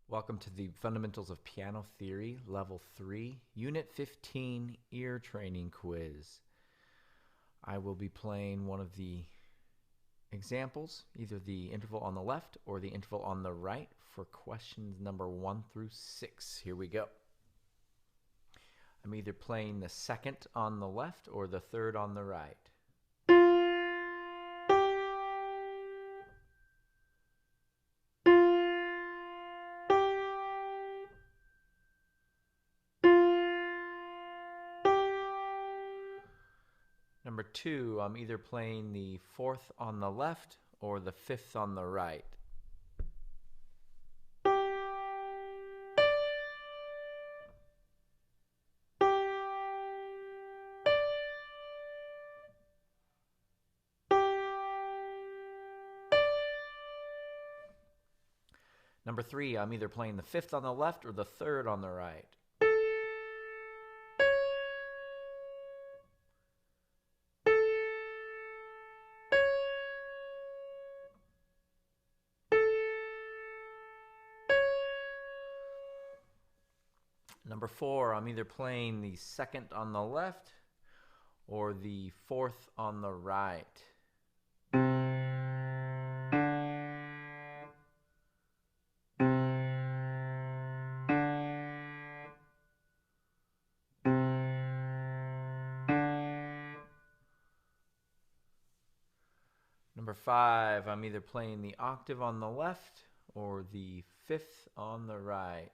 Welcome to the Fundamentals of Piano Theory, Level 3, Unit 15 Ear Training Quiz. I will be playing one of the examples, either the interval on the left or the interval on the right, for questions number 1 through 6. Here we go. I'm either playing the second on the left or the third on the right. Number 2, I'm either playing the fourth on the left or the fifth on the right. Number 3, I'm either playing the fifth on the left or the third on the right. Number 4, I'm either playing the second on the left or the fourth on the right. Number 5, I'm either playing the octave on the left or the fifth on the right.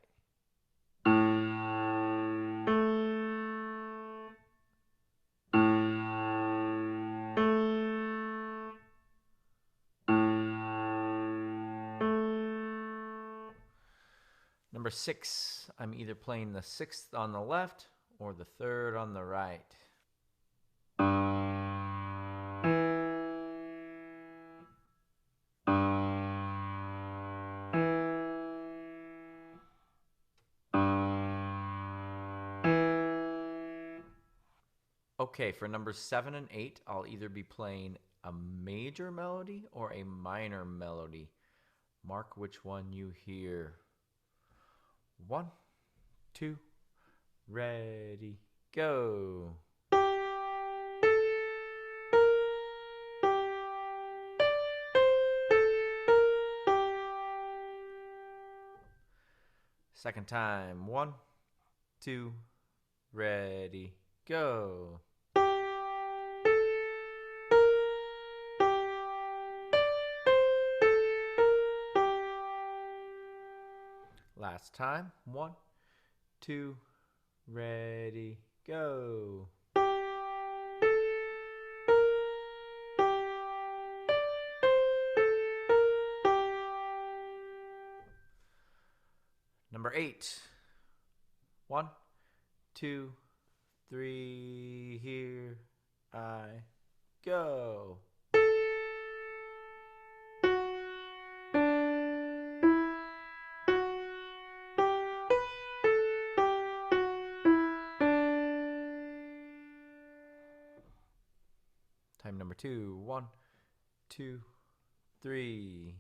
Number 6, I'm either playing the sixth on the left or the third on the right. Okay, for numbers 7 and 8, I'll either be playing a major melody or a minor melody. Mark which one you hear. 1, 2, ready, go. Second time. 1, 2, ready, go. Last time. 1, 2, ready, go. Number 8. 1, 2, 3, here I go. Time number 2. 1, 2, 3.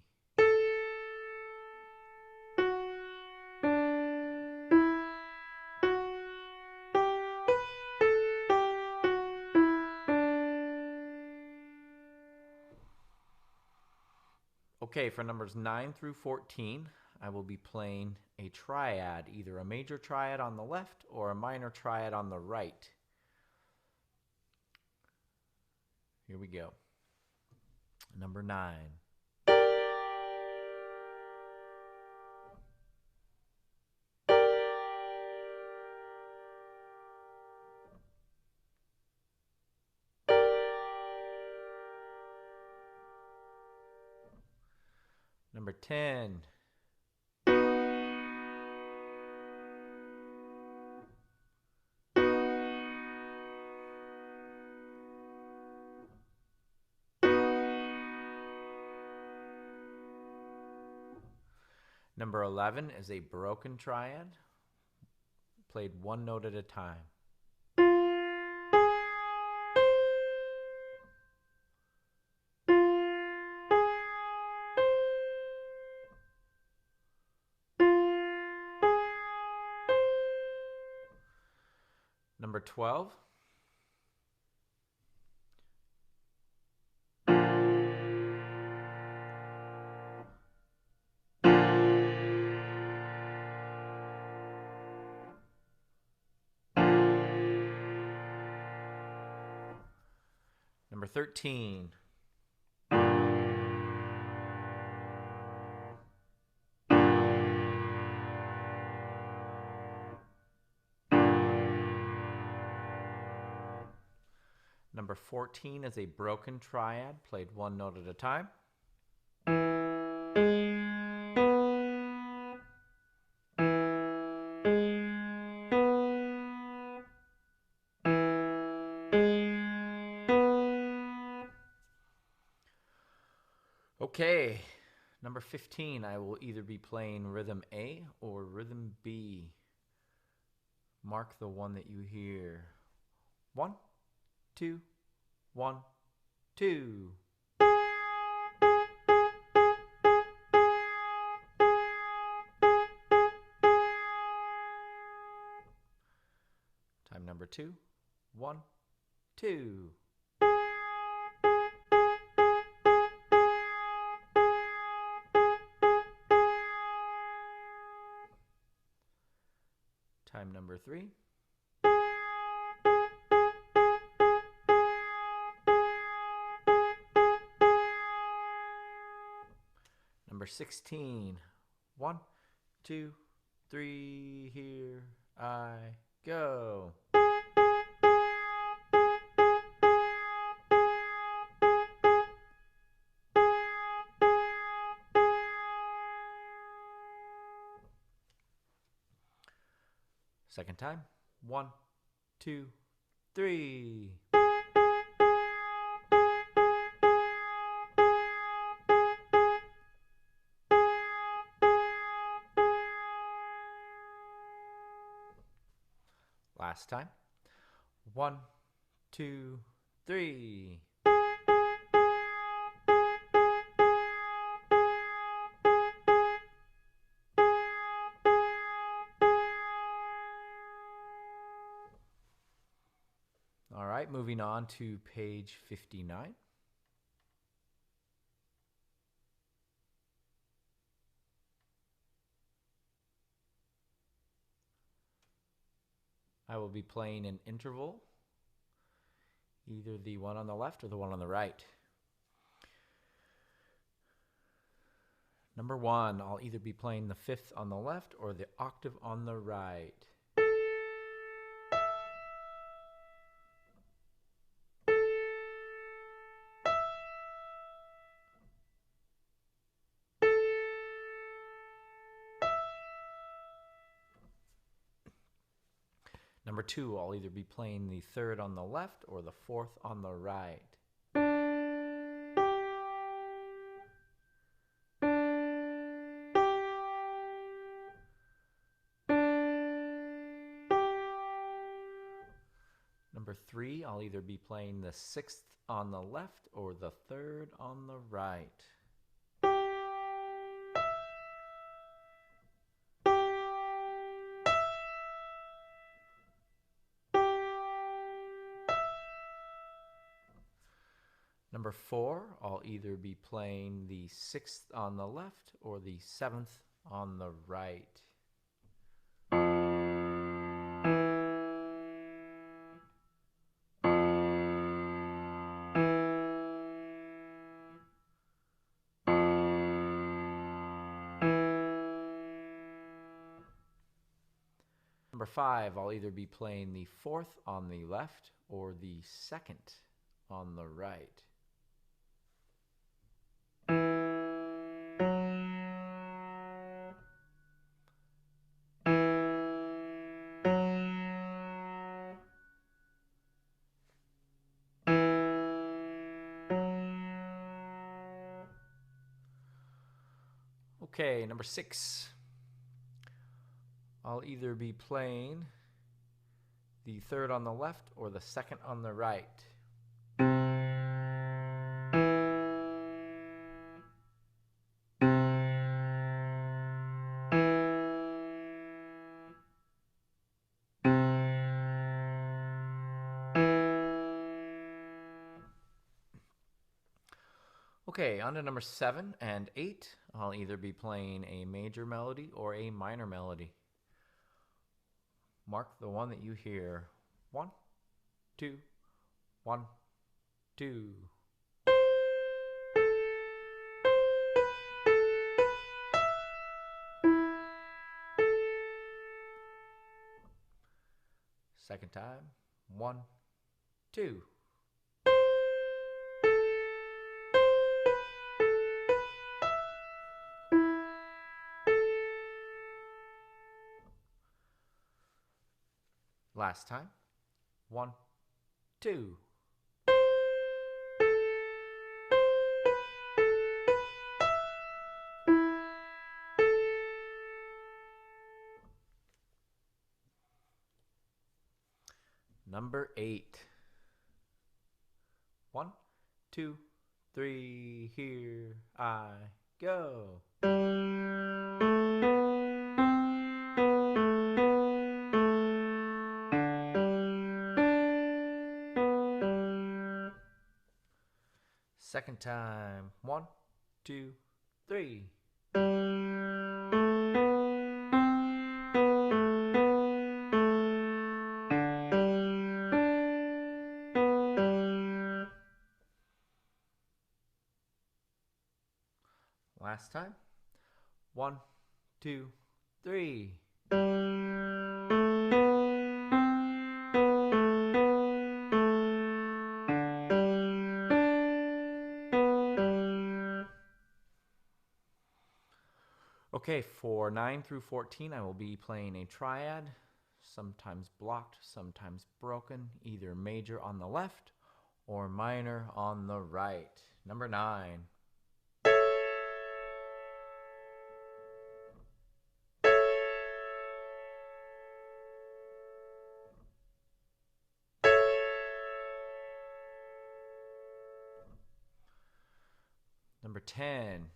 Okay, for numbers 9 through 14, I will be playing a triad, either a major triad on the left or a minor triad on the right. Here we go. Number 9. Number 10. Number 11 is a broken triad, played one note at a time. Number 12. Number 13. Number 14 is a broken triad, played one note at a time. Okay, number 15, I will either be playing rhythm A or rhythm B. Mark the one that you hear. 1, 2, 1, 2. Time number 2, 1, 2. Time number 3. Number 16. 1, 2, 3, here I go. Second time. 1, 2, 3. Last time. 1, 2, 3. All right, moving on to page 59. I will be playing an interval, either the one on the left or the one on the right. Number 1, I'll either be playing the fifth on the left or the octave on the right. Number 2, I'll either be playing the third on the left or the fourth on the right. Number 3, I'll either be playing the sixth on the left or the third on the right. Number 4, I'll either be playing the sixth on the left or the seventh on the right. Number 5, I'll either be playing the fourth on the left or the second on the right. Okay, number 6. I'll either be playing the third on the left or the second on the right. Okay, on to number 7 and 8. I'll either be playing a major melody or a minor melody. Mark the one that you hear. 1, 2, 1, 2. Second time. 1, 2. Last time. 1, 2. Number 8. 1, 2, 3. Here I go. Second time. 1, 2, 3. Last time. 1, 2, 3. Okay, for 9 through 14, I will be playing a triad, sometimes blocked, sometimes broken, either major on the left or minor on the right. Number 9. Number 10.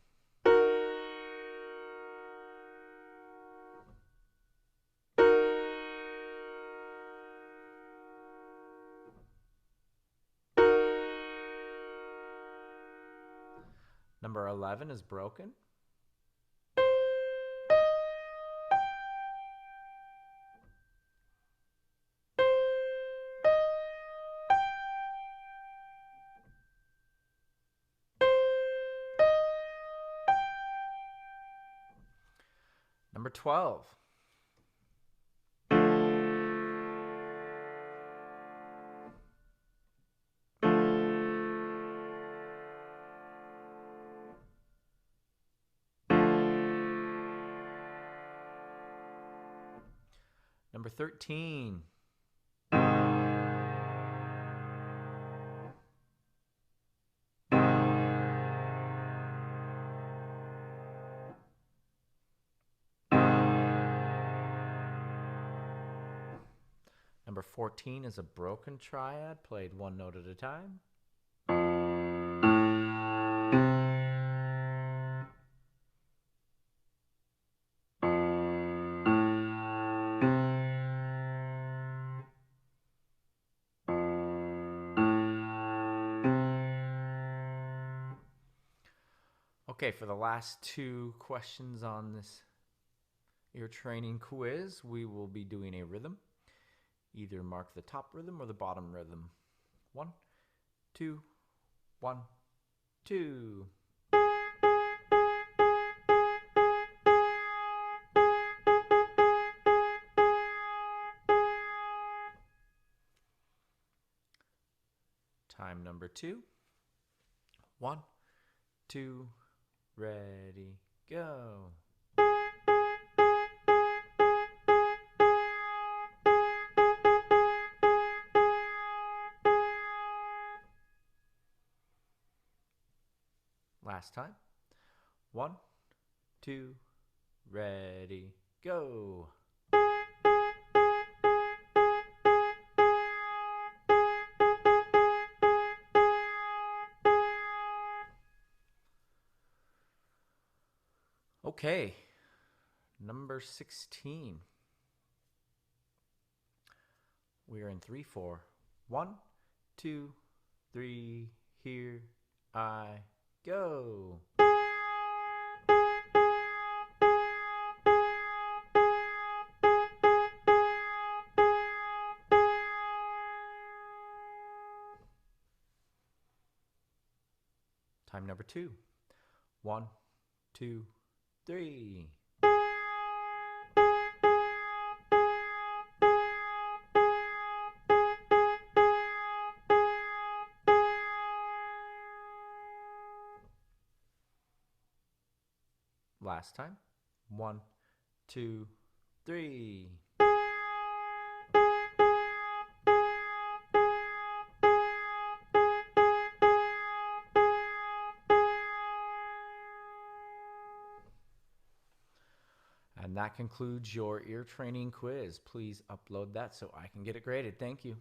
Number 11 is broken. Number 12. Number 13. Number 14 is a broken triad, played one note at a time. Okay, for the last 2 questions on this ear training quiz, we will be doing a rhythm. Either mark the top rhythm or the bottom rhythm. 1, 2, 1, 2. Time number 2. 1, 2, ready, go. Last time. 1, 2, ready, go. Okay, number 16. We are in 3/4. 1, 2, 3, here I go. Time number 2. 1, 2, 3. Last time. 1, 2, 3. And that concludes your ear training quiz. Please upload that so I can get it graded. Thank you.